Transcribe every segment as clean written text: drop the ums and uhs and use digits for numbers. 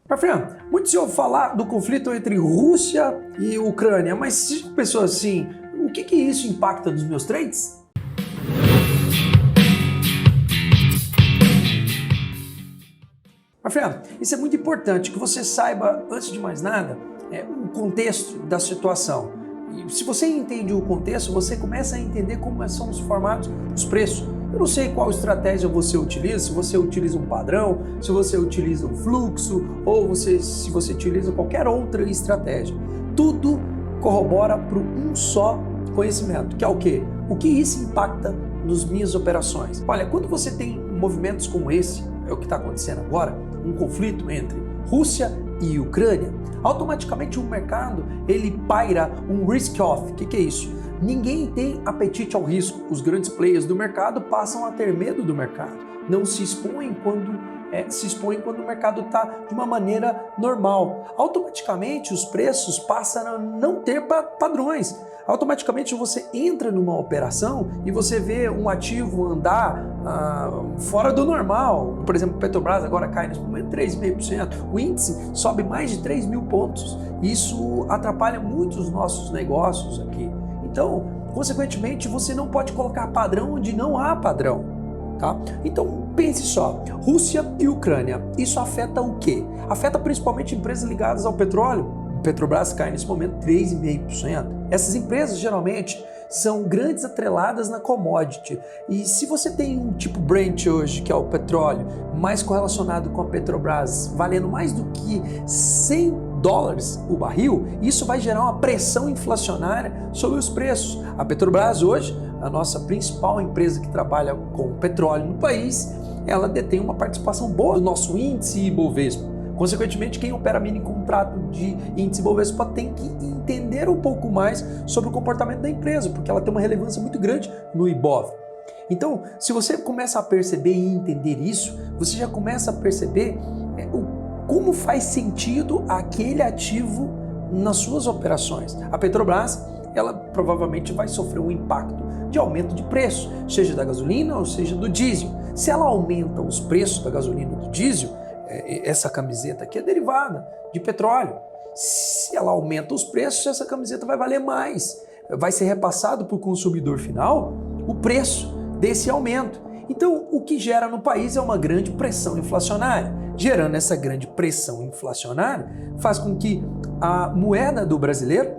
Fran, muito se ouve falar do conflito entre Rússia e Ucrânia, mas se pensou assim, o que isso impacta nos meus trades? Fran, isso é muito importante, que você saiba, antes de mais nada, o contexto da situação. E se você entende o contexto, você começa a entender como são formados os preços. Eu não sei qual estratégia você utiliza, se você utiliza um padrão, se você utiliza um fluxo, ou se você utiliza qualquer outra estratégia. Tudo corrobora para um só conhecimento, que é o quê? O que isso impacta nas minhas operações? Olha, quando você tem movimentos como esse, é o que está acontecendo agora, um conflito entre Rússia e Ucrânia, automaticamente o mercado ele paira um risk-off. O que é isso? Ninguém tem apetite ao risco. Os grandes players do mercado passam a ter medo do mercado. Não se expõem quando o mercado está de uma maneira normal. Automaticamente os preços passam a não ter padrões. Automaticamente você entra numa operação e você vê um ativo andar fora do normal. Por exemplo, Petrobras agora cai nesse momento 3,5%. O índice sobe mais de 3 mil pontos. Isso atrapalha muito os nossos negócios aqui. Então, consequentemente, você não pode colocar padrão onde não há padrão. Tá? Então, pense só, Rússia e Ucrânia, isso afeta o quê? Afeta principalmente empresas ligadas ao petróleo. Petrobras cai nesse momento 3,5%. Essas empresas geralmente são grandes atreladas na commodity. E se você tem um tipo Brent hoje, que é o petróleo, mais correlacionado com a Petrobras, valendo mais do que $100 o barril, isso vai gerar uma pressão inflacionária sobre os preços. A Petrobras hoje, a nossa principal empresa que trabalha com petróleo no país, ela detém uma participação boa do nosso índice Ibovespa. Consequentemente, quem opera mini contrato de índice Bovespa tem que entender um pouco mais sobre o comportamento da empresa, porque ela tem uma relevância muito grande no Ibov. Então, se você começa a perceber e entender isso, você já começa a perceber como faz sentido aquele ativo nas suas operações. A Petrobras, ela provavelmente vai sofrer um impacto de aumento de preço, seja da gasolina ou seja do diesel. Se ela aumenta os preços da gasolina e do diesel, essa camiseta aqui é derivada de petróleo. Se ela aumenta os preços, essa camiseta vai valer mais. Vai ser repassado para o consumidor final o preço desse aumento. Então, o que gera no país é uma grande pressão inflacionária. Gerando essa grande pressão inflacionária, faz com que a moeda do brasileiro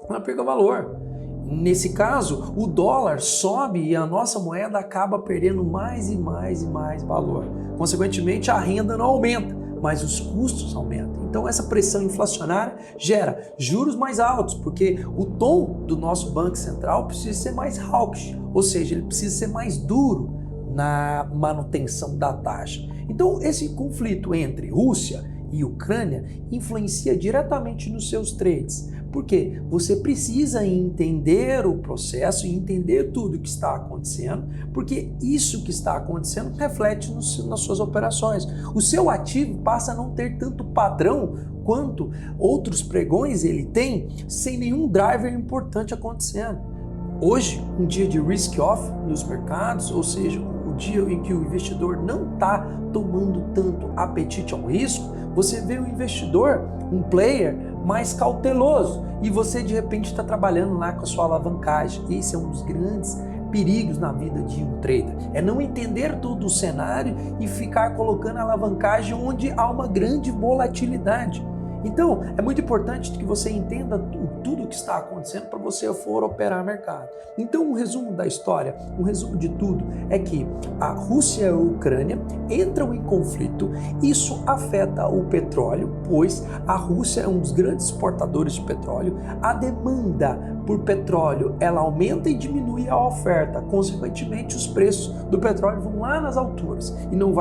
ela perca valor. Nesse caso, o dólar sobe e a nossa moeda acaba perdendo mais e mais e mais valor. Consequentemente, a renda não aumenta, mas os custos aumentam. Então, essa pressão inflacionária gera juros mais altos, porque o tom do nosso Banco Central precisa ser mais hawkish, ou seja, ele precisa ser mais duro na manutenção da taxa. Então, esse conflito entre Rússia e Ucrânia influencia diretamente nos seus trades. Porque você precisa entender o processo e entender tudo o que está acontecendo, porque isso que está acontecendo reflete nas suas operações. O seu ativo passa a não ter tanto padrão quanto outros pregões ele tem, sem nenhum driver importante acontecendo. Hoje, um dia de risk-off nos mercados, ou seja, o dia em que o investidor não está tomando tanto apetite ao risco, você vê o investidor, um player, mais cauteloso e você de repente está trabalhando lá com a sua alavancagem. Esse é um dos grandes perigos na vida de um trader. É não entender todo o cenário e ficar colocando a alavancagem onde há uma grande volatilidade. Então, é muito importante que você entenda tudo o que está acontecendo para você for operar mercado. Então, um resumo da história, um resumo de tudo, é que a Rússia e a Ucrânia entram em conflito. Isso afeta o petróleo, pois a Rússia é um dos grandes exportadores de petróleo. A demanda por petróleo, ela aumenta e diminui a oferta. Consequentemente, os preços do petróleo vão lá nas alturas. E não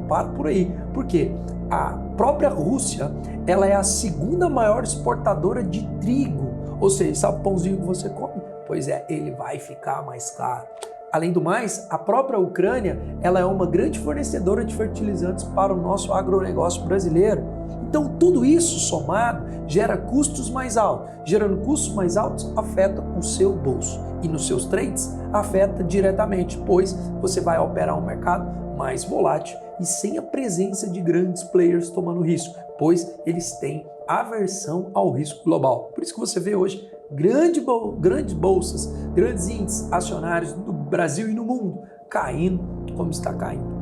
para por aí. Por quê? A própria Rússia, ela é a segunda maior exportadora de trigo. Ou seja, sabe o pãozinho que você come? Pois é, ele vai ficar mais caro. Além do mais, a própria Ucrânia, ela é uma grande fornecedora de fertilizantes para o nosso agronegócio brasileiro. Então, tudo isso somado gera custos mais altos. Gerando custos mais altos, afeta o seu bolso. E nos seus trades, afeta diretamente, pois você vai operar um mercado mais volátil e sem a presença de grandes players tomando risco, pois eles têm aversão ao risco global. Por isso que você vê hoje grandes bolsas, grandes índices acionários no Brasil e no mundo caindo como está caindo.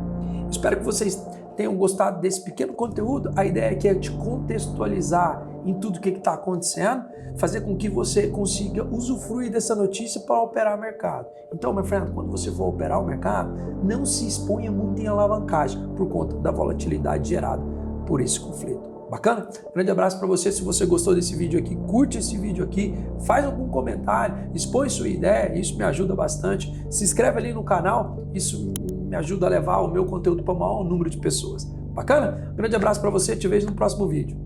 Espero que vocês tenham gostado desse pequeno conteúdo. A ideia aqui é te contextualizar em tudo o que está acontecendo, fazer com que você consiga usufruir dessa notícia para operar o mercado. Então, meu friend, quando você for operar o mercado, não se exponha muito em alavancagem por conta da volatilidade gerada por esse conflito. Bacana? Grande abraço para você. Se você gostou desse vídeo aqui, curte esse vídeo aqui, faz algum comentário, expõe sua ideia, isso me ajuda bastante. Se inscreve ali no canal, isso me ajuda a levar o meu conteúdo para o maior número de pessoas. Bacana? Grande abraço para você, te vejo no próximo vídeo.